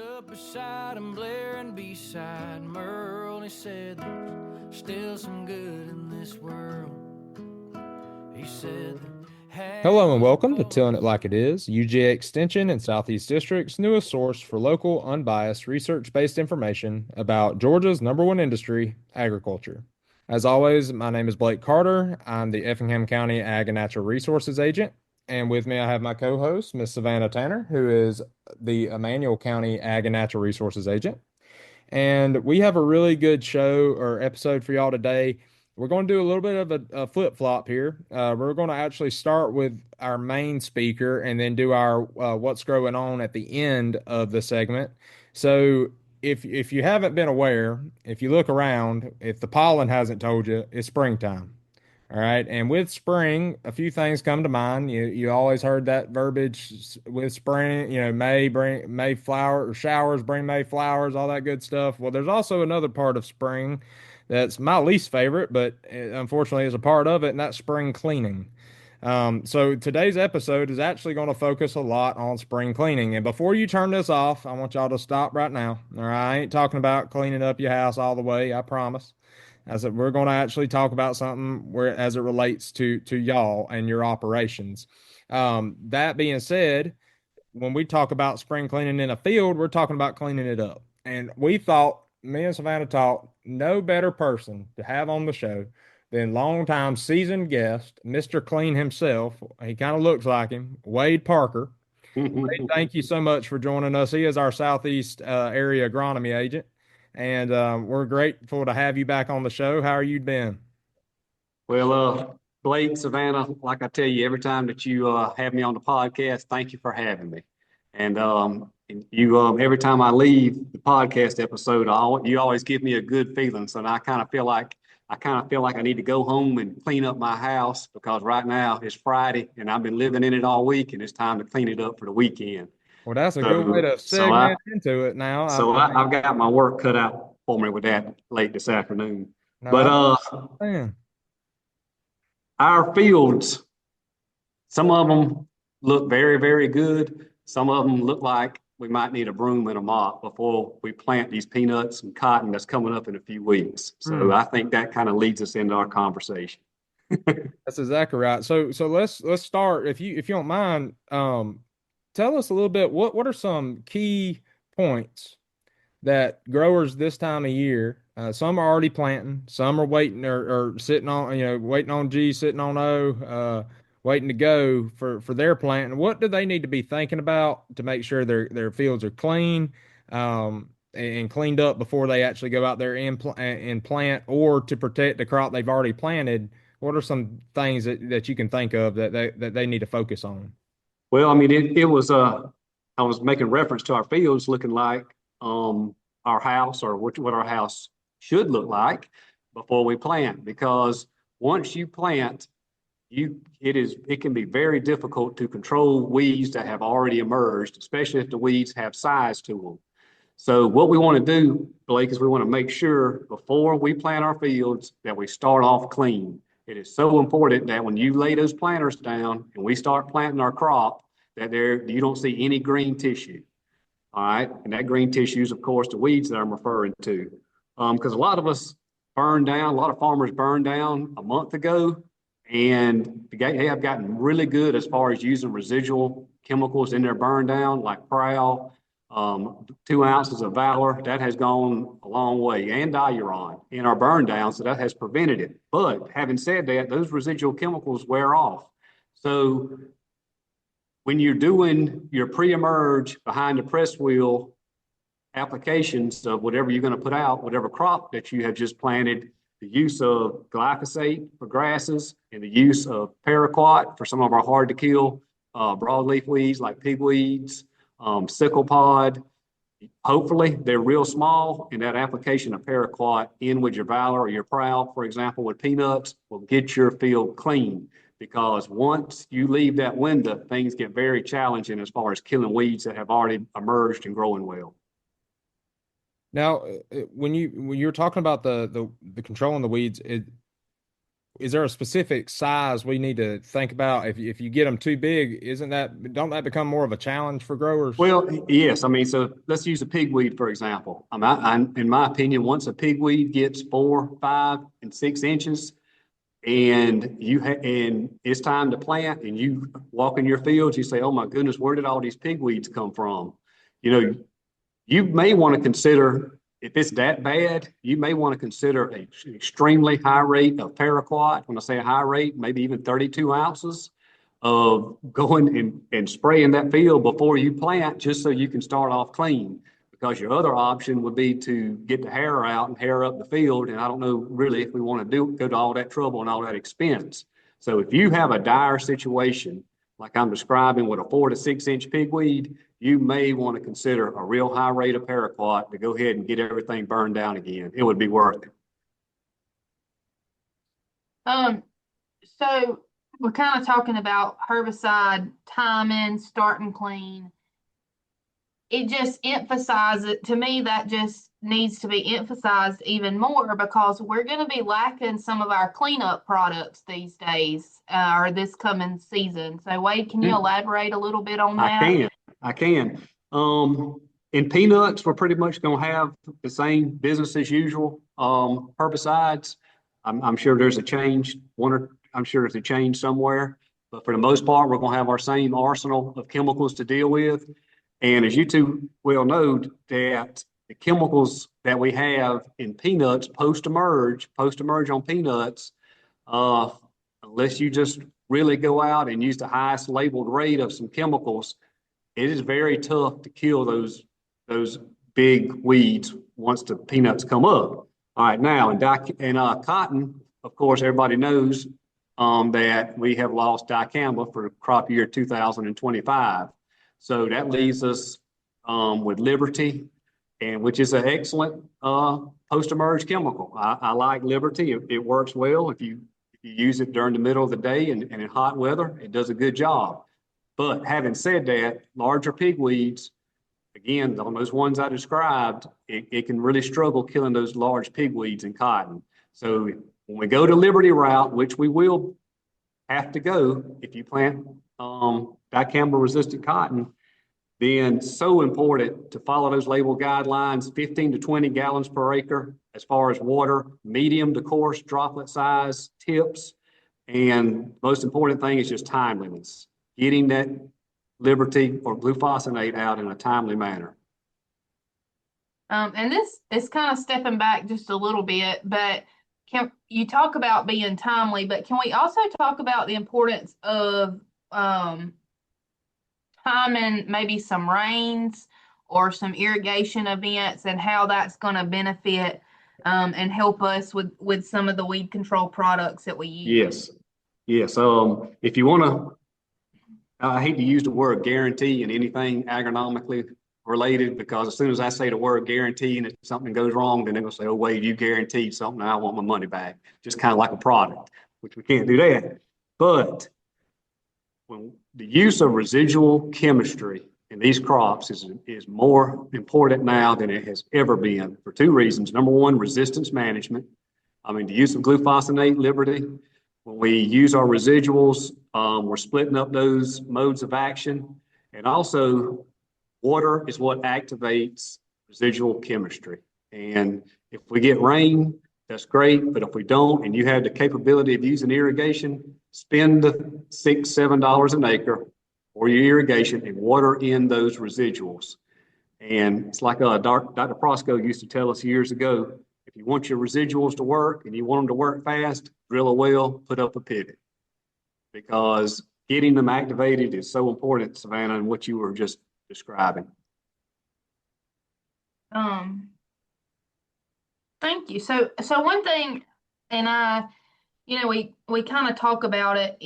up beside him, blaring beside Merle, and he said, "There's still some good in this world." He said, Hello and welcome to Telling It Like It Is, UGA Extension and Southeast District's newest source for local, unbiased, research-based information about Georgia's #1 industry, agriculture. As always, my name is Blake Carter. I'm the Effingham County Ag and Natural Resources Agent. And with me, I have my co-host, Miss Savannah Tanner, who is the Emmanuel County Ag and Natural Resources Agent. And we have a really good show or episode for y'all today. We're going to do a little bit of a flip-flop here. We're going to actually start with our main speaker and then do our what's growing on at the end of the segment. So if you haven't been aware, if you look around, if the pollen hasn't told you, it's springtime. All right. And with spring, a few things come to mind. You always heard that verbiage with spring, May flower or showers bring May flowers, all that good stuff. Well, there's also another part of spring that's my least favorite, but unfortunately is a part of it, and that's spring cleaning. So today's episode is actually going to focus a lot on spring cleaning. And before you turn this off, I want y'all to stop right now. All right. I ain't talking about cleaning up your house all the way, I promise. I said we're going to actually talk about something where as it relates to y'all and your operations. That being said, when we talk about spring cleaning in a field, we're talking about cleaning it up. And we thought, me and Savannah thought, no better person to have on the show than longtime seasoned guest, Mr. Clean himself. He kind of looks like him, Wade Parker. Wade, thank you so much for joining us. He is our Southeast area agronomy agent. And we're grateful to have you back on the show. How are you been? Blake, Savannah, like I tell you, every time that you have me on the podcast, thank you for having me. And you, every time I leave the podcast episode, you always give me a good feeling. So now I kind of feel like I need to go home and clean up my house because right now it's Friday and I've been living in it all week, and it's time to clean it up for the weekend. Well, that's a good way So, to so I, segment into it now. I've got my work cut out for me with that late this afternoon. No, But I understand. our fields, some of them look very, very good. Some of them look like we might need a broom and a mop before we plant these peanuts and cotton that's coming up in a few weeks. So Hmm. I think that kind of leads us into our conversation. That's exactly right. So let's start. If you don't mind, tell us a little bit what are some key points that growers this time of year, some are already planting, some are waiting or sitting on, waiting on G, sitting on O, waiting to go for their planting. What do they need to be thinking about to make sure their fields are clean, and cleaned up before they actually go out there and plant, or to protect the crop they've already planted? What are some things that you can think of that they need to focus on? Well, I mean, it was I was making reference to our fields looking like our house, or what our house should look like before we plant. Because once you plant, it can be very difficult to control weeds that have already emerged, especially if the weeds have size to them. So what we want to do, Blake, is we want to make sure before we plant our fields that we start off clean. It is so important that when you lay those planters down and we start planting our crop, that you don't see any green tissue. All right. And that green tissue is, of course, the weeds that I'm referring to. Because a lot of us burned down, a lot of farmers burned down a month ago, and they have gotten really good as far as using residual chemicals in their burn down, like Prowl, 2 ounces of Valor. That has gone a long way, and Diuron in our burn down, so that has prevented it. But having said that, those residual chemicals wear off. So when you're doing your pre-emerge behind the press wheel applications of whatever you're going to put out, whatever crop that you have just planted, the use of glyphosate for grasses and the use of paraquat for some of our hard to kill broadleaf weeds like pigweeds, sickle pod. Hopefully they're real small, and that application of paraquat in with your Valor or your Prowl, for example, with peanuts, will get your field clean. Because once you leave that window, things get very challenging as far as killing weeds that have already emerged and growing well. Now, when you're talking about the controlling the weeds, is there a specific size we need to think about? If you get them too big, don't that become more of a challenge for growers? Well, yes. I mean, so let's use a pigweed, for example. In my opinion, once a pigweed gets 4, 5, and 6 inches, and it's time to plant, and you walk in your fields, you say, "Oh my goodness, where did all these pigweeds come from?" You know, you may want to consider, if it's that bad, you may want to consider an extremely high rate of paraquat. When I say a high rate, maybe even 32 ounces of going and spraying that field before you plant, just so you can start off clean. Because your other option would be to get the hair out and hair up the field. And I don't know really if we want to go to all that trouble and all that expense. So if you have a dire situation, like I'm describing with a 4 to 6 inch pigweed, you may want to consider a real high rate of paraquat to go ahead and get everything burned down again. It would be worth it. So we're kind of talking about herbicide timing, starting clean. It just emphasizes, to me, that just needs to be emphasized even more, because we're going to be lacking some of our cleanup products these days, or this coming season. So Wade, can you elaborate a little bit on that? I can. In peanuts, we're pretty much going to have the same business as usual. Herbicides, I'm sure there's a change. I'm sure there's a change somewhere, but for the most part, we're going to have our same arsenal of chemicals to deal with. And as you two well know, that the chemicals that we have in peanuts post-emerge on peanuts, unless you just really go out and use the highest labeled rate of some chemicals, it is very tough to kill those big weeds once the peanuts come up. All right, now in cotton, of course, everybody knows that we have lost dicamba for crop year 2025. So that leaves us with Liberty, and which is an excellent post-emerge chemical. I like Liberty. It works well if you use it during the middle of the day and in hot weather. It does a good job. But having said that, larger pigweeds, again, on those ones I described, it can really struggle killing those large pigweeds in cotton. So when we go to Liberty route, which we will have to go if you plant dicamba resistant cotton, then so important to follow those label guidelines, 15 to 20 gallons per acre as far as water, medium to coarse droplet size, tips, and most important thing is just timeliness, getting that Liberty or glufosinate out in a timely manner. And this is kind of stepping back just a little bit, but can you talk about being timely, but can we also talk about the importance of timing maybe some rains or some irrigation events, and how that's going to benefit and help us with some of the weed control products that we use? Yes. If you want to, I hate to use the word guarantee in anything agronomically related, because as soon as I say the word guarantee and if something goes wrong, then they're going to say, "Oh, Wade, you guaranteed something. I want my money back." Just kind of like a product, which we can't do that. But when the use of residual chemistry in these crops is more important now than it has ever been, for two reasons. Number one, resistance management. I mean, the use of glufosinate, Liberty, when we use our residuals, we're splitting up those modes of action. And also, water is what activates residual chemistry. And if we get rain, that's great. But if we don't, and you have the capability of using irrigation, spend the $6, $7 an acre for your irrigation and water in those residuals. And it's like Dr. Prosco used to tell us years ago, if you want your residuals to work and you want them to work fast, drill a well, put up a pivot. Because getting them activated is so important, Savannah, and what you were just describing. Thank you. So one thing, and we kind of talk about it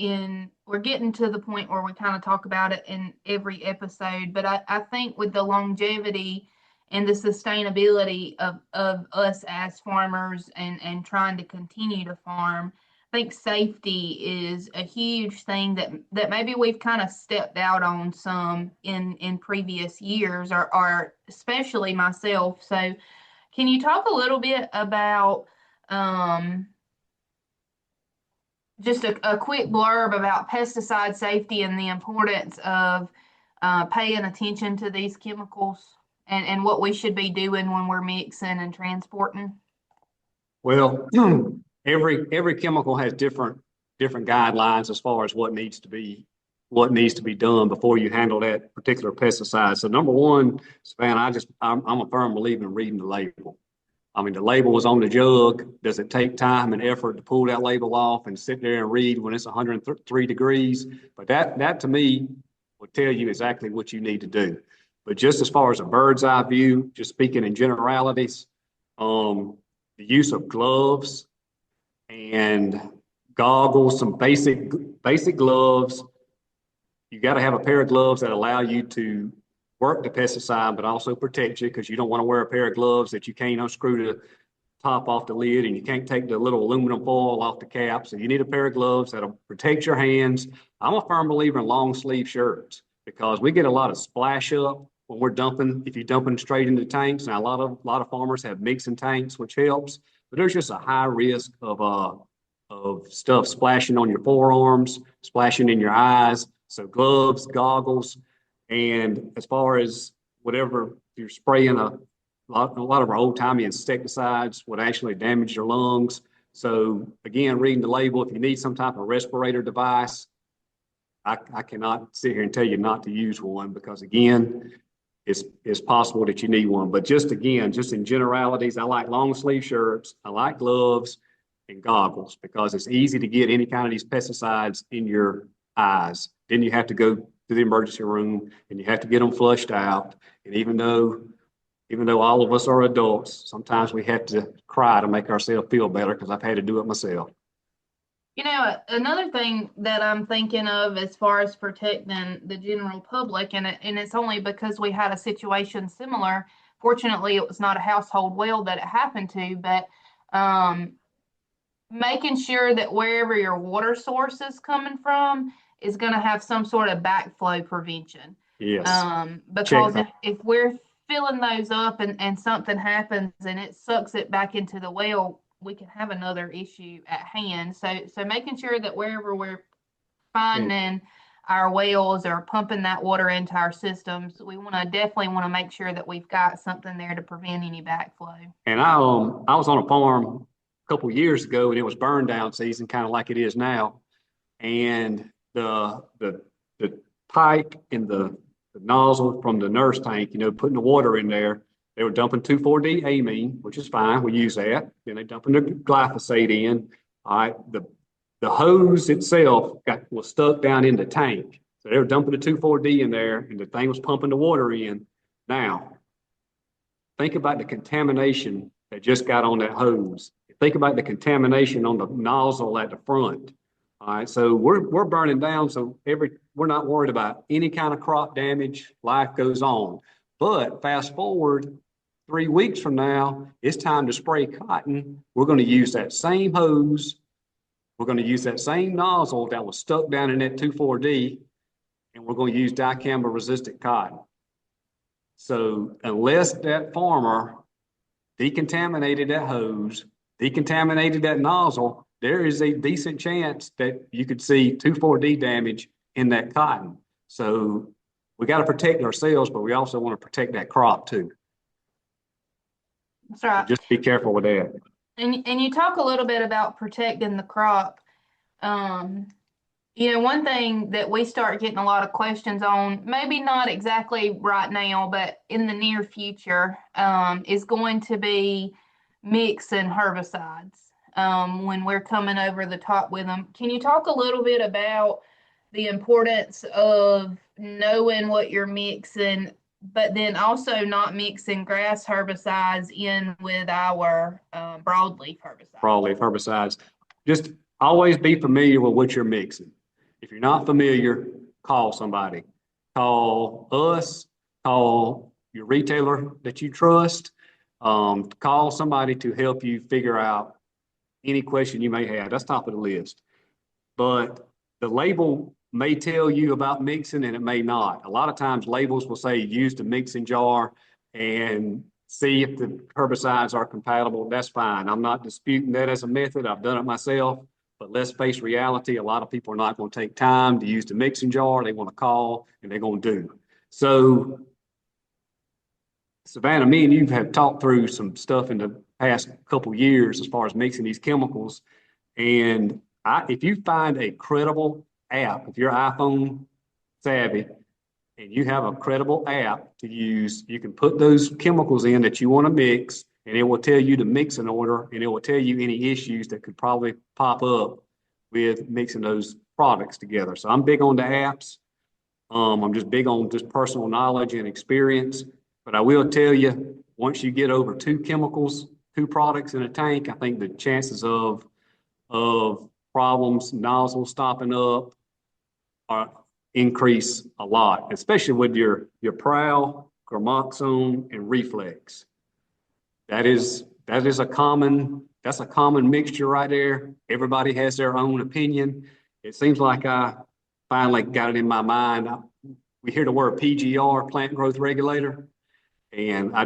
we're getting to the point where we kind of talk about it in every episode, but I think with the longevity and the sustainability of us as farmers and trying to continue to farm, I think safety is a huge thing that maybe we've kind of stepped out on some in previous years, or especially myself. So can you talk a little bit about just a quick blurb about pesticide safety and the importance of paying attention to these chemicals and what we should be doing when we're mixing and transporting? Well, every chemical has different guidelines as far as what needs to be done before you handle that particular pesticide. So number one, Savannah, I'm a firm believer in reading the label. I mean, the label was on the jug. Does it take time and effort to pull that label off and sit there and read when it's 103 degrees? But that to me will tell you exactly what you need to do. But just as far as a bird's eye view, just speaking in generalities, the use of gloves and goggles, some basic gloves. You got to have a pair of gloves that allow you to work the pesticide, but also protect you, because you don't want to wear a pair of gloves that you can't unscrew the top off the lid and you can't take the little aluminum foil off the cap. So you need a pair of gloves that'll protect your hands. I'm a firm believer in long sleeve shirts because we get a lot of splash up when we're dumping, if you're dumping straight into tanks. Now, a lot of farmers have mixing tanks, which helps, but there's just a high risk of stuff splashing on your forearms, splashing in your eyes. So gloves, goggles, and as far as whatever you're spraying, a lot of our old timey insecticides would actually damage your lungs. So again, reading the label, if you need some type of respirator device, I cannot sit here and tell you not to use one, because again, it's possible that you need one. But just again, just in generalities, I like long sleeve shirts, I like gloves and goggles, because it's easy to get any kind of these pesticides in your eyes. Then you have to go to the emergency room and you have to get them flushed out. And even though all of us are adults, sometimes we have to cry to make ourselves feel better, because I've had to do it myself. You know, another thing that I'm thinking of as far as protecting the general public, and it's only because we had a situation similar. Fortunately, it was not a household well that it happened to, but um, making sure that wherever your water source is coming from is going to have some sort of backflow prevention. Yes. Because if we're filling those up and something happens and it sucks it back into the well, we can have another issue at hand. So making sure that wherever we're finding our wells or pumping that water into our systems, we definitely want to make sure that we've got something there to prevent any backflow. And I was on a farm a couple years ago, and it was burn down season, kind of like it is now. And the pipe and the nozzle from the nurse tank, putting the water in there, they were dumping 2,4-D amine, which is fine. We use that. Then they dumping the glyphosate in. All right. The hose itself was stuck down in the tank. So they were dumping the 2,4-D in there, and the thing was pumping the water in. Now, think about the contamination that just got on that hose. Think about the contamination on the nozzle at the front. All right, so we're burning down, so we're not worried about any kind of crop damage. Life goes on. But fast forward 3 weeks from now, it's time to spray cotton. We're going to use that same hose. We're going to use that same nozzle that was stuck down in that 2,4-D, and we're going to use dicamba resistant cotton. So unless that farmer decontaminated that hose, decontaminated that nozzle, there is a decent chance that you could see 2,4-D damage in that cotton. So we got to protect ourselves, but we also want to protect that crop too. That's right. So just be careful with that. And you talk a little bit about protecting the crop. One thing that we start getting a lot of questions on, maybe not exactly right now, but in the near future, is going to be mixing herbicides when we're coming over the top with them. Can you talk a little bit about the importance of knowing what you're mixing, but then also not mixing grass herbicides in with our broadleaf herbicides? Broadleaf herbicides. Just always be familiar with what you're mixing. If you're not familiar, call somebody. Call us, call your retailer that you trust. Call somebody to help you figure out any question you may have. That's top of the list. But the label may tell you about mixing and it may not. A lot of times labels will say use the mixing jar and see if the herbicides are compatible. That's fine. I'm not disputing that as a method. I've done it myself. But let's face reality, a lot of people are not going to take time to use the mixing jar. They want to call and they're going to do. So, Savannah, me and you have talked through some stuff in the past couple years as far as mixing these chemicals. And if you find a credible app, if you're iPhone savvy and you have a credible app to use, you can put those chemicals in that you want to mix, and it will tell you the mixing order, and it will tell you any issues that could probably pop up with mixing those products together. So I'm big on the apps. I'm just big on just personal knowledge and experience. But I will tell you, once you get over two products in a tank, I think the chances of problems, nozzles stopping up, increase a lot, especially with your prowl, gramoxone, and reflex. That's a common mixture right there. Everybody has their own opinion. It seems like I finally got it in my mind. We hear the word PGR, plant growth regulator, and I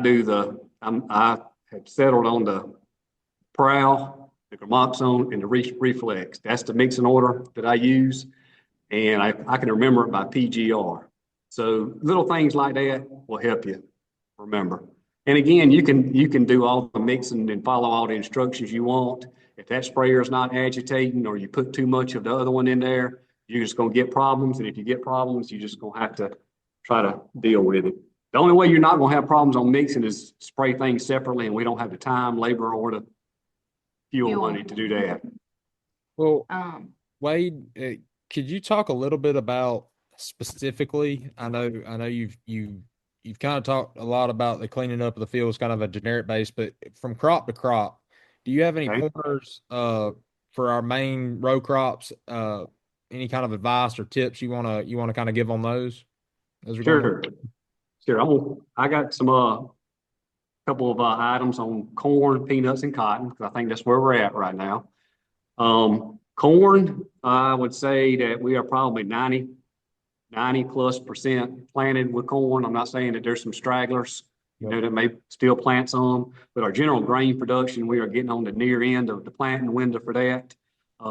have settled on the prowl, the gramoxone, and the reflex. That's the mixing order that I use, and I can remember it by PGR. So little things like that will help you remember. And again, you can do all the mixing and follow all the instructions you want. If that sprayer is not agitating or you put too much of the other one in there, you're just going to get problems. And if you get problems, you're just going to have to try to deal with it. The only way you're not going to have problems on mixing is spray things separately, and we don't have the time, labor, or the fuel money to do that. Well, Wade, could you talk a little bit about specifically? I know you've kind of talked a lot about the cleaning up of the fields, kind of a generic base, but from crop to crop, do you have any pointers for our main row crops? Any kind of advice or tips you wanna kind of give on those? Sure. I got some couple of items on corn, peanuts, and cotton, because I think that's where we're at right now. Corn, I would say that we are probably 90+% planted with corn. I'm not saying that there's some stragglers, that may still plant some, but our general grain production, we are getting on the near end of the planting window for that.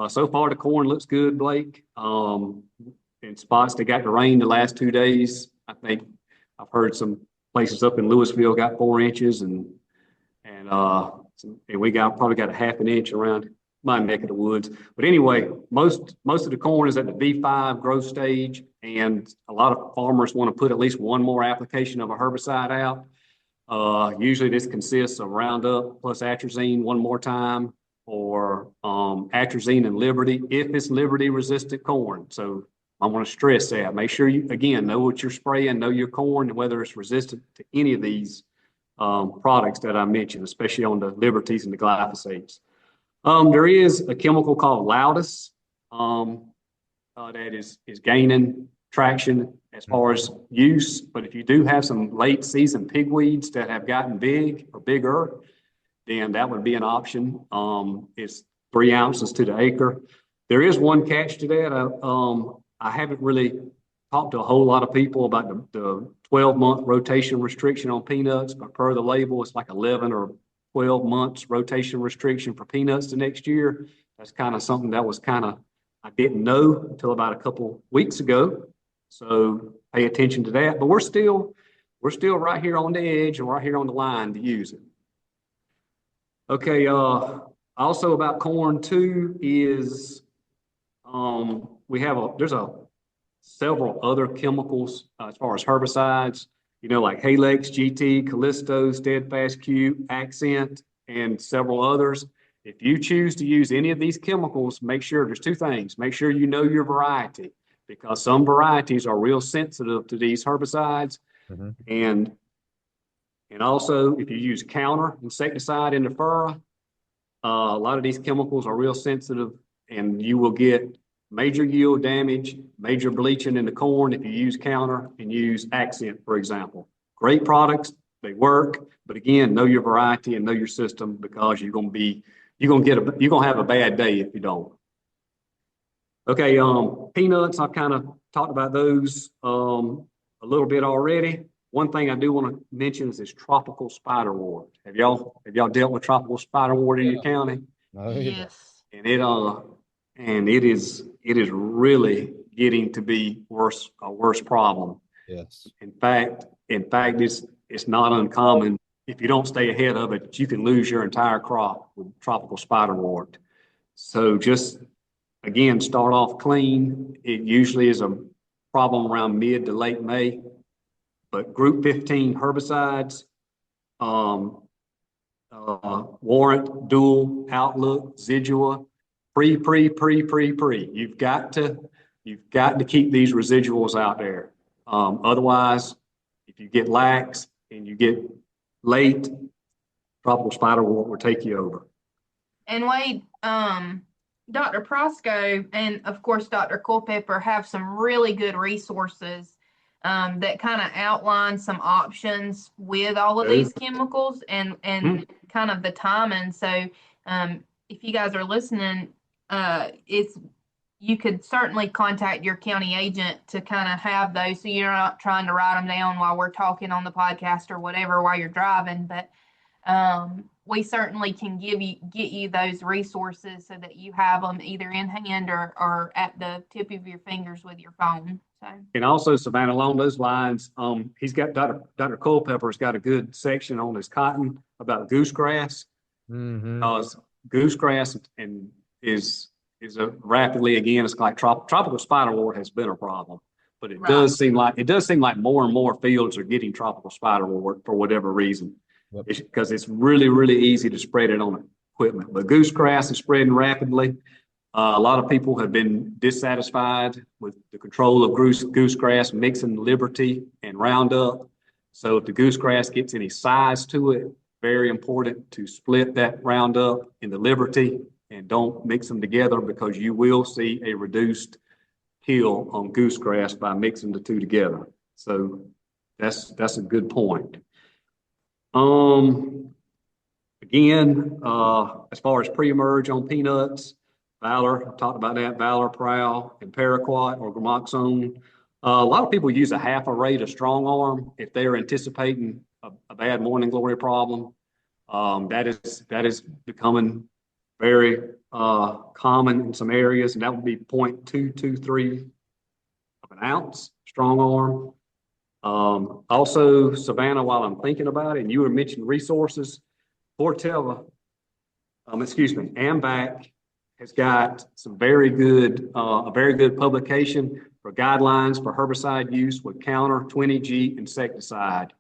So far, the corn looks good, Blake. In spots that got the rain the last 2 days, I think I've heard some places up in Louisville got 4 inches, and we probably got a half an inch around my neck of the woods. But anyway, most of the corn is at the V5 growth stage, and a lot of farmers want to put at least one more application of a herbicide out. Usually this consists of Roundup plus atrazine one more time, or atrazine and Liberty if it's Liberty resistant corn. So I want to stress that. Make sure you, again, know what you're spraying, know your corn, and whether it's resistant to any of these products that I mentioned, especially on the Liberties and the glyphosates. There is a chemical called Loudus that is gaining traction as far as use. But if you do have some late season pigweeds that have gotten big or bigger, then that would be an option. It's 3 ounces to the acre. There is one catch to that. I haven't really talked to a whole lot of people about the 12-month rotation restriction on peanuts, but per the label, it's like 11 or 12 months rotation restriction for peanuts the next year. That's kind of something that was I didn't know until about a couple weeks ago. So pay attention to that. But we're still right here on the edge and right here on the line to use it. Okay. Also about corn too is there's several other chemicals as far as herbicides, like Halex, GT, Callisto, Steadfast Q, Accent, and several others. If you choose to use any of these chemicals, make sure there's 2 things. Make sure you know your variety, because some varieties are real sensitive to these herbicides. Mm-hmm. And also, if you use counter insecticide in the furrow, a lot of these chemicals are real sensitive, and you will get major yield damage, major bleaching in the corn if you use counter and use Accent, for example. Great products, they work, but again, know your variety and know your system, because you're gonna have a bad day if you don't. Okay, peanuts, I've kind of talked about those a little bit already. One thing I do want to mention is this tropical spiderwort. Have y'all dealt with tropical spiderwort in your county? Oh, yeah. Yes. And And it is really getting to be a worse problem. Yes. In fact, it's not uncommon. If you don't stay ahead of it, you can lose your entire crop with tropical spiderwort. So just again, start off clean. It usually is a problem around mid to late May, but group 15 herbicides, um, Warrant, Dual, Outlook, Zidua, pre. You've got to keep these residuals out there. Otherwise, if you get lax and you get late, tropical spiderwort will take you over. And Wade, Dr. Prosco and of course Dr. Culpepper have some really good resources that kind of outline some options with all of these chemicals and kind of the timing. So if you guys are listening, it's you could certainly contact your county agent to kind of have those so you're not trying to write them down while we're talking on the podcast or whatever while you're driving. But we certainly can get you those resources so that you have them either in hand or at the tip of your fingers with your phone. So. And also, Savannah, along those lines, he's got Dr. Culpepper's got a good section on his cotton about goosegrass. Because goosegrass is a rapidly, again, it's like tropical spiderwort has been a problem, but it does seem like more and more fields are getting tropical spiderwort for whatever reason. Yep. Because it's really, really easy to spread it on equipment. But goosegrass is spreading rapidly. A lot of people have been dissatisfied with the control of goosegrass mixing Liberty and Roundup. So if the goosegrass gets any size to it, very important to split that Roundup in the Liberty and don't mix them together, because you will see a reduced kill on goosegrass by mixing the two together. So that's a good point. Again, as far as pre-emerge on peanuts, Valor, I talked about that, Valor, Prowl, and Paraquat or Gramoxone. A lot of people use a half a rate of strong arm if they're anticipating a bad morning glory problem. That is becoming very common in some areas, and that would be 0.223 of an ounce strong arm. Also, Savannah, while I'm thinking about it, and you were mentioning resources, Fortella, AMVAC has got some a very good publication for guidelines for herbicide use with counter 20G insecticide.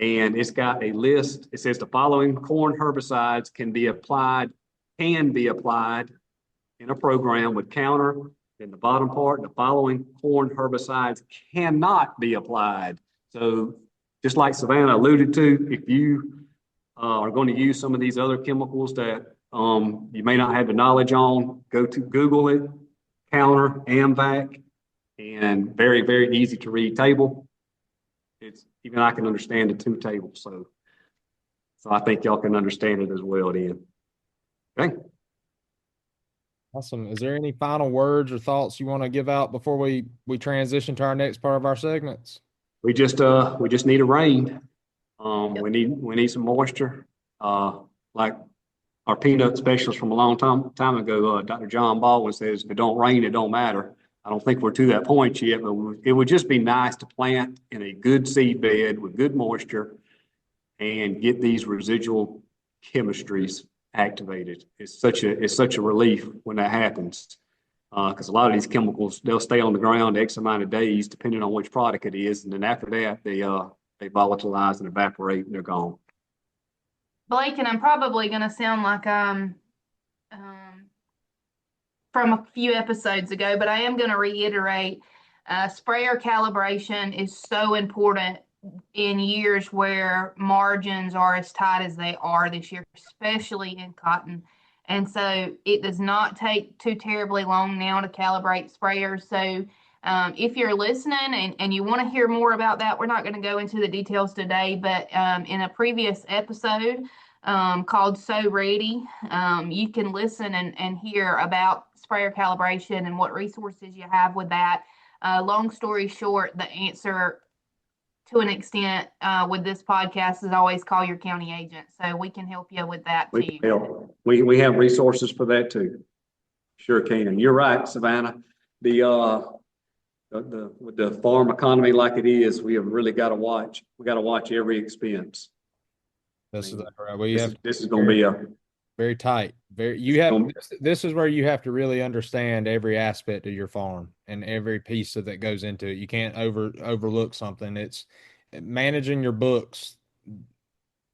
And it's got a list. It says the following corn herbicides can be applied in a program with counter. In the bottom part, the following corn herbicides cannot be applied. So just like Savannah alluded to, if you are going to use some of these other chemicals that you may not have the knowledge on, go to Google it, counter, AMVAC, and very, very easy to read table. It's even I can understand the two tables. So I think y'all can understand it as well then. Okay. Awesome. Is there any final words or thoughts you want to give out before we transition to our next part of our segments? We just need a rain. We need some moisture. Like our peanut specialist from a long time ago, Dr. John Baldwin says, if it don't rain, it don't matter. I don't think we're to that point yet, but it would just be nice to plant in a good seed bed with good moisture and get these residual chemistries activated. It's such a relief when that happens, because a lot of these chemicals, they'll stay on the ground X amount of days depending on which product it is, and then after that they volatilize and evaporate and they're gone. Blake, and I'm probably going to sound like I'm from a few episodes ago, but I am going to reiterate, sprayer calibration is so important in years where margins are as tight as they are this year, especially in cotton. And so it does not take too terribly long now to calibrate sprayers. So if you're listening and you want to hear more about that, we're not going to go into the details today, but in a previous episode called So Ready, you can listen and hear about sprayer calibration and what resources you have with that. Long story short, the answer to an extent with this podcast is always call your county agent. So we can help you with that too. We have resources for that too. Sure can. You're right, Savannah. With the farm economy like it is, we have really got to watch. We got to watch every expense. This is mean, right. We This have is, this is going to be a, very tight. Very this you is have gonna- this is where you have to really understand every aspect of your farm and every piece that goes into it. You can't overlook something. It's managing your books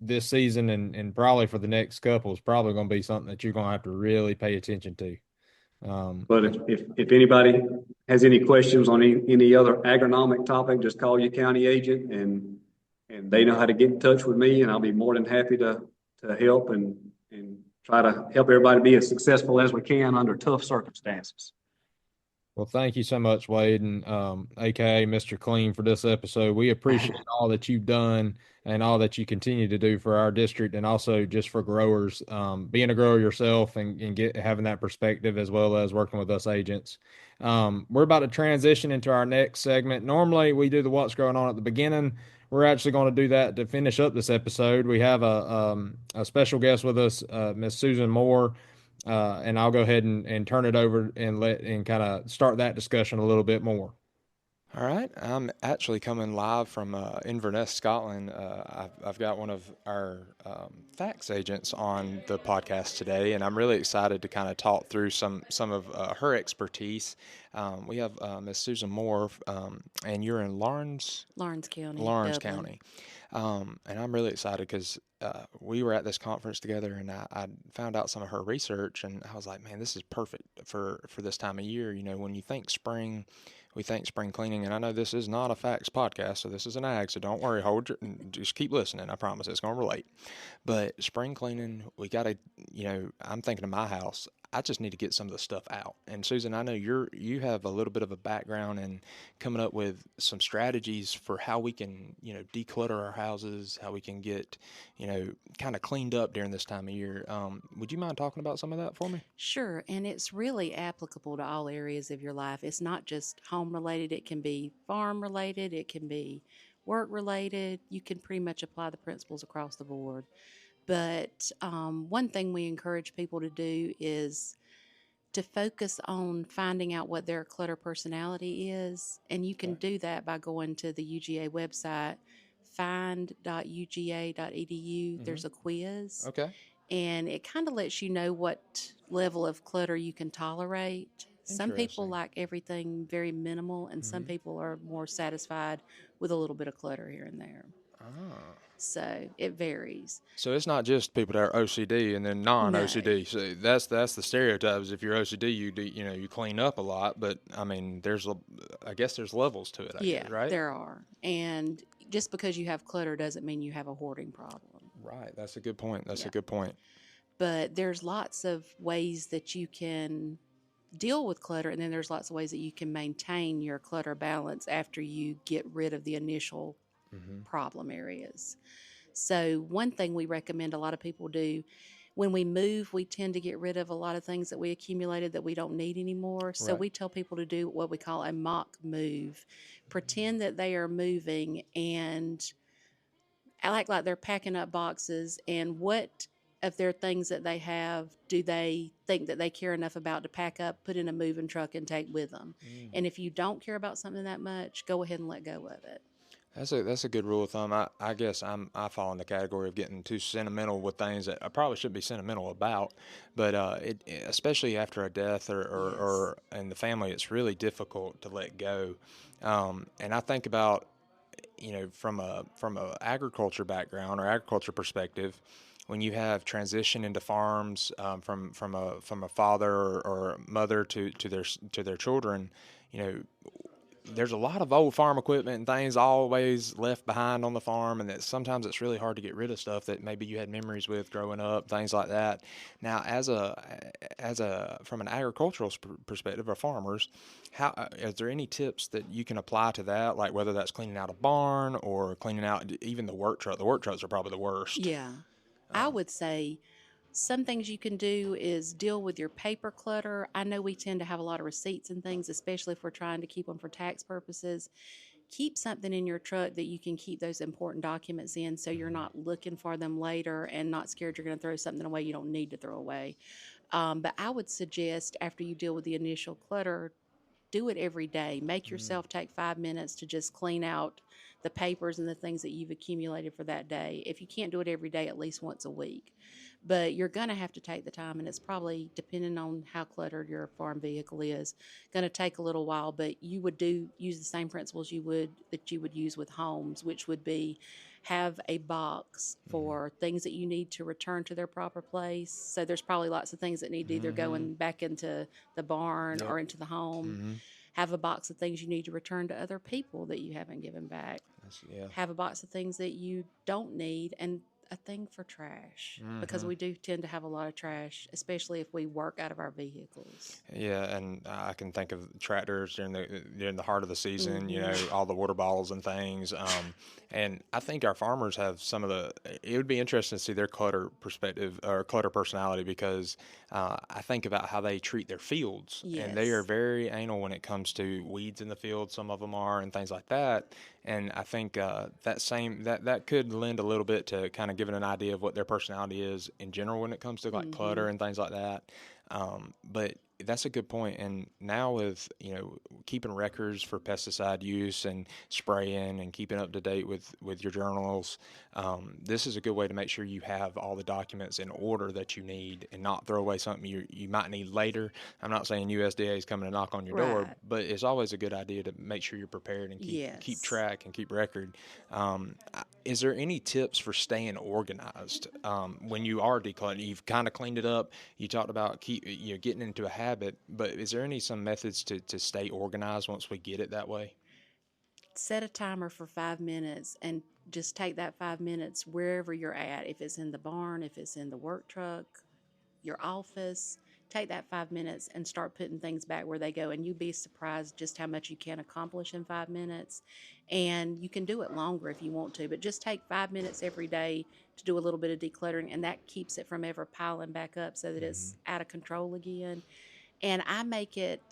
this season and probably for the next couple is probably going to be something that you're going to have to really pay attention to. but if anybody has any questions on any other agronomic topic, just call your county agent and they know how to get in touch with me, and I'll be more than happy to help and try to help everybody be as successful as we can under tough circumstances. Well, thank you so much, Wade, and AKA Mr. Clean, for this episode. We appreciate all that you've done and all that you continue to do for our district, and also just for growers. Being a grower yourself and having that perspective, as well as working with us agents. We're about to transition into our next segment. Normally, we do the what's going on at the beginning. We're actually going to do that to finish up this episode. We have a special guest with us, Miss Susan Moore. And I'll go ahead and turn it over and kind of start that discussion a little bit more. All right, I'm actually coming live from Inverness, Scotland. I've got one of our fax agents on the podcast today, and I'm really excited to kind of talk through some of her expertise. We have Miss Susan Moore, and you're in Lawrence County. Lawrence Dublin. County. And I'm really excited because we were at this conference together, and I found out some of her research, and I was like, man, this is perfect for this time of year. You know, when you think spring, we think spring cleaning, and I know this is not a facts podcast, so this is an ag, so don't worry, just keep listening. I promise it's going to relate. But spring cleaning, we got to, I'm thinking of my house. I just need to get some of the stuff out. And Susan, I know you have a little bit of a background in coming up with some strategies for how we can, declutter our houses, how we can get, kind of cleaned up during this time of year. Would you mind talking about some of that for me? Sure, and it's really applicable to all areas of your life. It's not just home related, it can be farm related, it can be work related. You can pretty much apply the principles across the board. But one thing we encourage people to do is to focus on finding out what their clutter personality is. And you can do that by going to the UGA website, find.uga.edu. There's a quiz. Okay. And it kind of lets you know what level of clutter you can tolerate. Some people like everything very minimal, and some people are more satisfied with a little bit of clutter here and there. So it varies. So it's not just people that are OCD and then non-OCD. No. So that's the stereotype. Is if you're OCD, you clean up a lot. But I mean, I guess there's levels to it. I guess, right? There are. And just because you have clutter doesn't mean you have a hoarding problem. Right. That's a good point. A good point. But there's lots of ways that you can deal with clutter, and then there's lots of ways that you can maintain your clutter balance after you get rid of the initial problem areas. So one thing we recommend a lot of people do when we move, we tend to get rid of a lot of things that we accumulated that we don't need anymore. So we tell people to do what we call a mock move. Pretend that they are moving and act like they're packing up boxes, and what of their things that they have do they think that they care enough about to pack up, put in a moving truck, and take with them. And if you don't care about something that much, go ahead and let go of it. That's a good rule of thumb. I guess I fall in the category of getting too sentimental with things that I probably shouldn't be sentimental about, but especially after a death or in the family, it's really difficult to let go. And I think about, from a agriculture background or agriculture perspective, when you have transition into farms from a father or mother to their children, there's a lot of old farm equipment and things always left behind on the farm, and that sometimes it's really hard to get rid of stuff that maybe you had memories with growing up, things like that. Now, from an agricultural perspective, or farmers, is there any tips that you can apply to that, like whether that's cleaning out a barn or cleaning out even the work truck? The work trucks are probably the worst. Yeah, I would say some things you can do is deal with your paper clutter. I know we tend to have a lot of receipts and things, especially if we're trying to keep them for tax purposes. Keep something in your truck that you can keep those important documents in, so you're not looking for them later and not scared you're going to throw something away you don't need to throw away. But I would suggest after you deal with the initial clutter, do it every day. Make yourself take 5 minutes to just clean out the papers and the things that you've accumulated for that day. If you can't do it every day, at least once a week. But you're going to have to take the time, and it's probably, depending on how cluttered your farm vehicle is, going to take a little while. But you would use the same principles you would use with homes, which would be have a box for things that you need to return to their proper place. So there's probably lots of things that need to either going back into the barn or into the home. Have a box of things you need to return to other people that you haven't given back. Have a box of things that you don't need, and a thing for trash, because we do tend to have a lot of trash, especially if we work out of our vehicles. Yeah, and I can think of tractors during the heart of the season. You know, all the water bottles and things. And I think our farmers have some of the. It would be interesting to see their clutter perspective or clutter personality, because I think about how they treat their fields, and they are very anal when it comes to weeds in the field. Some of them are, and things like that. And I think that could lend a little bit to kind of giving an idea of what their personality is in general when it comes to like clutter and things like that. But that's a good point. And now with, keeping records for pesticide use and spraying and keeping up to date with your journals, this is a good way to make sure you have all the documents in order that you need and not throw away something you might need later. I'm not saying USDA is coming to knock on your door, but it's always a good idea to make sure you're prepared and keep track and keep record. Is there any tips for staying organized when you are decluttering? You've kind of cleaned it up. You talked about getting into a habit, but is there some methods to stay organized once we get it that way? Set a timer for 5 minutes and just take that 5 minutes wherever you're at. If it's in the barn, if it's in the work truck, your office, take that 5 minutes and start putting things back where they go. And you'd be surprised just how much you can accomplish in 5 minutes. And you can do it longer if you want to, but just take 5 minutes every day to do a little bit of decluttering, and that keeps it from ever piling back up so that it's out of control again. And I make it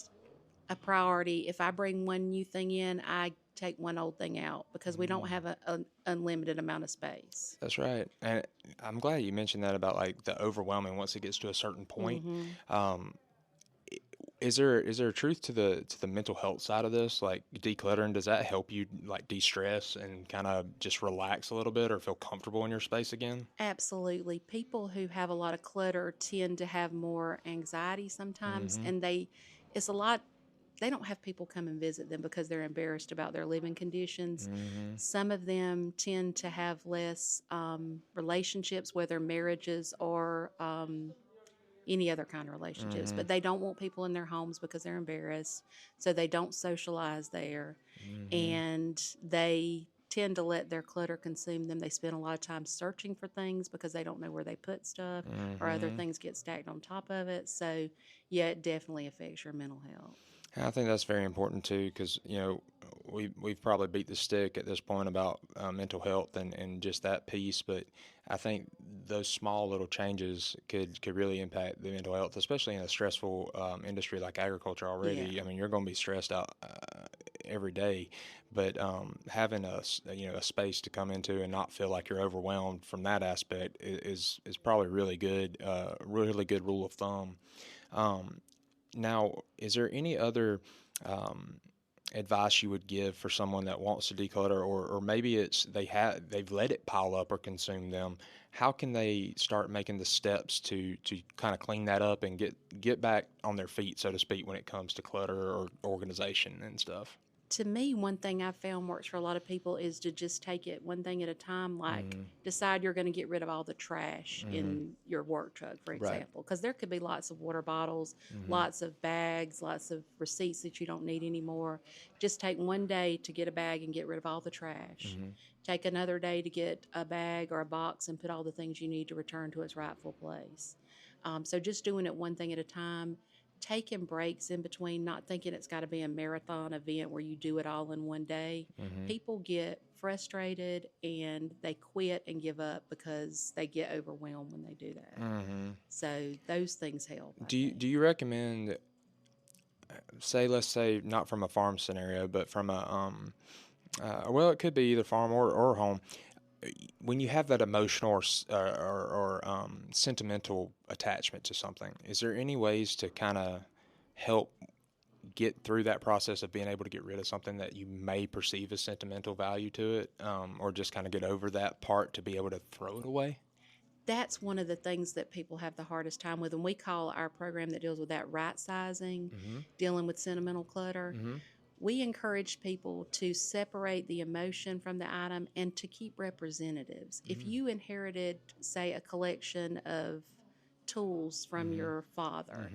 a priority. If I bring one new thing in, I take one old thing out, because we don't have an unlimited amount of space. That's right. And I'm glad you mentioned that about like the overwhelming once it gets to a certain point. Is there a truth to the mental health side of this? Like decluttering, does that help you like de-stress and kind of just relax a little bit or feel comfortable in your space again? Absolutely. People who have a lot of clutter tend to have more anxiety sometimes, and it's a lot. They don't have people come and visit them because they're embarrassed about their living conditions. Some of them tend to have less relationships, whether marriages or any other kind of relationships, but they don't want people in their homes because they're embarrassed, so they don't socialize there, and they tend to let their clutter consume them. They spend a lot of time searching for things because they don't know where they put stuff, or other things get stacked on top of it. So yeah, it definitely affects your mental health. I think that's very important too, because we've probably beat the stick at this point about mental health and just that piece, but I think those small little changes could really impact the mental health, especially in a stressful industry like agriculture already. Yeah. I mean, you're going to be stressed out every day, but having a space to come into and not feel like you're overwhelmed from that aspect is probably really good rule of thumb. Now, is there any other advice you would give for someone that wants to declutter, or maybe they've let it pile up or consume them? How can they start making the steps to kind of clean that up and get back on their feet, so to speak, when it comes to clutter or organization and stuff? To me, one thing I've found works for a lot of people is to just take it one thing at a time. Like, decide you're going to get rid of all the trash in your work truck, for example, because there could be lots of water bottles, lots of bags, lots of receipts that you don't need anymore. Just take one day to get a bag and get rid of all the trash. Take another day to get a bag or a box and put all the things you need to return to its rightful place. So just doing it one thing at a time, taking breaks in between, not thinking it's got to be a marathon event where you do it all in one day. People get frustrated and they quit and give up because they get overwhelmed when they do that. So those things help. Do you recommend, let's say not from a farm scenario, but from a well, it could be either farm or home. when you have that emotional or sentimental attachment to something, is there any ways to kind of help get through that process of being able to get rid of something that you may perceive as sentimental value to it, or just kind of get over that part to be able to throw it away? That's one of the things that people have the hardest time with. And we call our program that deals with that right sizing, dealing with sentimental clutter. We encourage people to separate the emotion from the item and to keep representatives. If you inherited, say, a collection of tools from your father,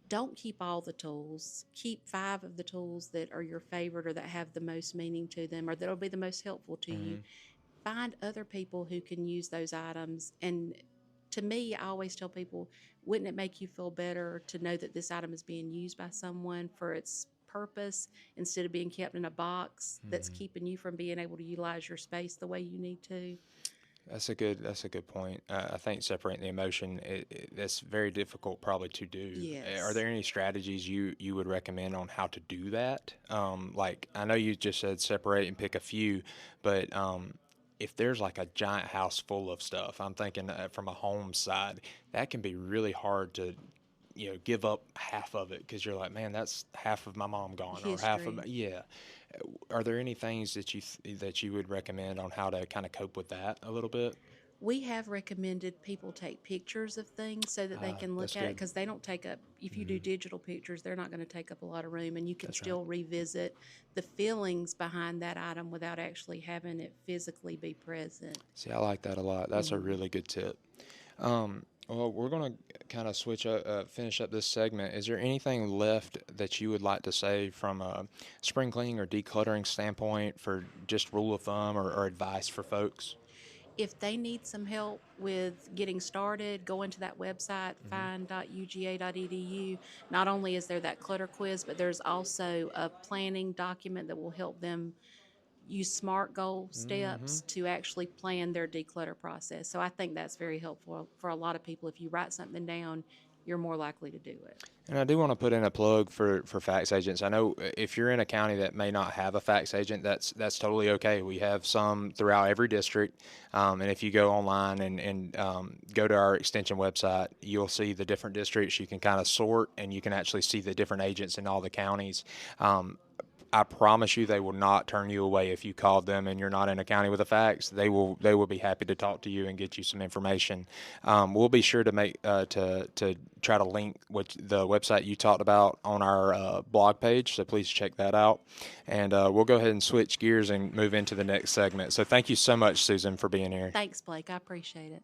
don't keep all the tools. Keep 5 of the tools that are your favorite or that have the most meaning to them or that will be the most helpful to you. Find other people who can use those items. And to me, I always tell people, wouldn't it make you feel better to know that this item is being used by someone for its purpose instead of being kept in a box that's keeping you from being able to utilize your space the way you need to? That's a good point. I think separating the emotion, that's very difficult probably to do. Yes. Are there any strategies you would recommend on how to do that? Like, I know you just said separate and pick a few, but if there's like a giant house full of stuff, I'm thinking from a home side, that can be really hard to give up half of it because you're like, man, that's half of my mom gone or half of History. Are there any things that you would recommend on how to kind of cope with that a little bit? We have recommended people take pictures of things so that they can That's look at it good. because they don't take up, if you do digital pictures, they're not going to take up a lot of room and you can That's right. still revisit the feelings behind that item without actually having it physically be present. See, I like that a lot. That's a really good tip. Well, we're going to kind of finish up this segment. Is there anything left that you would like to say from a spring cleaning or decluttering standpoint for just rule of thumb or advice for folks? If they need some help with getting started, go into that website, find.uga.edu. Not only is there that clutter quiz, but there's also a planning document that will help them use SMART goal steps to actually plan their declutter process. So I think that's very helpful for a lot of people. If you write something down, you're more likely to do it. And I do want to put in a plug for fax agents. I know if you're in a county that may not have a fax agent, that's totally okay. We have some throughout every district. And if you go online and go to our extension website, you'll see the different districts. You can kind of sort and you can actually see the different agents in all the counties. I promise you, they will not turn you away if you called them and you're not in a county with a fax. They will be happy to talk to you and get you some information. We'll be sure to make to try to link the website you talked about on our blog page. So please check that out. And we'll go ahead and switch gears and move into the next segment. So thank you so much, Susan, for being here. Thanks, Blake. I appreciate it.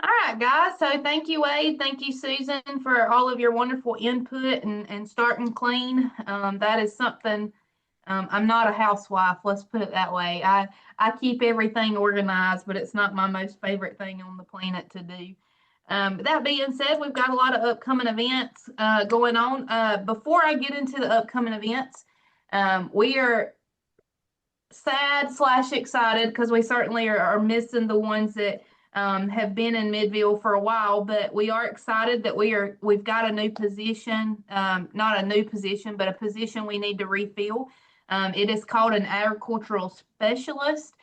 All right, guys. So thank you, Wade. Thank you, Susan, for all of your wonderful input and starting clean. That is something. I'm not a housewife. Let's put it that way. I keep everything organized, but it's not my most favorite thing on the planet to do. But that being said, we've got a lot of upcoming events going on. Before I get into the upcoming events, we are sad/excited because we certainly are missing the ones that have been in Midville for a while, but we are excited that we've got a new position, not a new position, but a position we need to refill. It is called an agricultural specialist.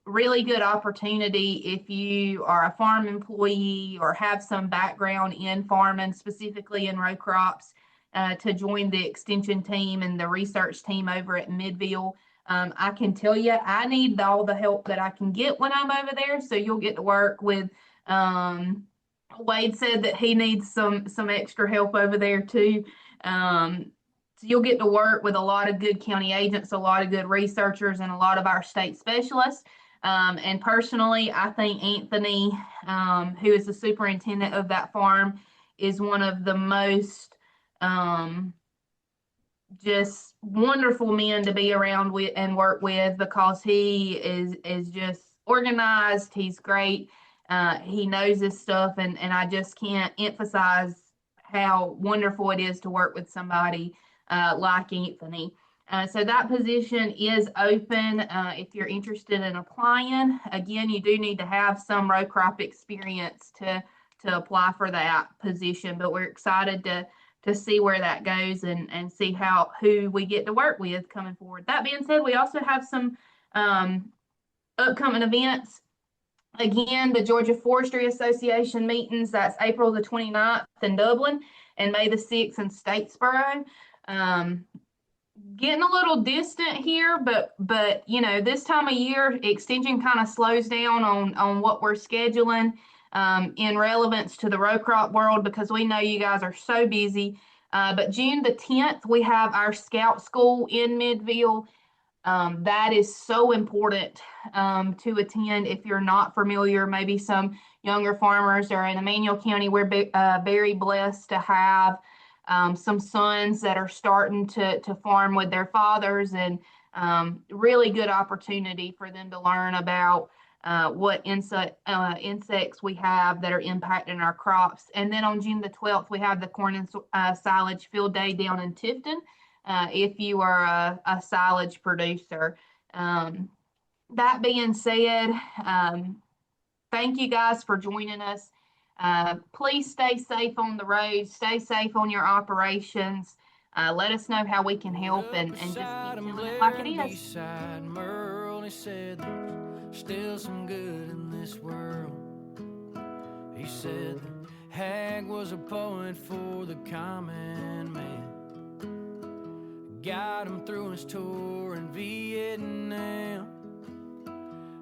Really good opportunity if you are a farm employee or have some background in farming, specifically in row crops, to join the extension team and the research team over at Midville. I can tell you, I need all the help that I can get when I'm over there. So you'll get to work with. Wade said that he needs some extra help over there too. So you'll get to work with a lot of good county agents, a lot of good researchers, and a lot of our state specialists. And personally, I think Anthony, who is the superintendent of that farm, is one of the most just wonderful men to be around with and work with because he is just organized. He's great. He knows his stuff, and I just can't emphasize how wonderful it is to work with somebody like Anthony. So that position is open if you're interested in applying. Again, you do need to have some row crop experience to apply for that position, but we're excited to to see where that goes and see who we get to work with coming forward. That being said, we also have some upcoming events. Again, the Georgia Forestry Association meetings, that's April the 29th in Dublin and May the 6th in Statesboro. Getting a little distant here, but you know, this time of year, extension kind of slows down on what we're scheduling in relevance to the row crop world, because we know you guys are so busy. But June the 10th, we have our Scout School in Midville. That is so important to attend. If you're not familiar, maybe some younger farmers are in Emmanuel County. We're very blessed to have some sons that are starting to farm with their fathers, and really good opportunity for them to learn about what insects we have that are impacting our crops. And then on June the 12th, we have the corn and silage field day down in Tifton. If you are a silage producer. That being said, thank you guys for joining us. Please stay safe on the road, stay safe on your operations. Let us know how we can help, and just keep doing it like it is. Beside Merle, he said there's still some good in this world. He said that Hag was a poet for the common man. Got him through his tour in Vietnam.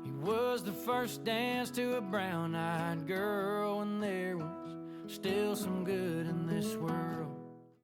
He was the first dance to a brown-eyed girl, and there was still some good in this world.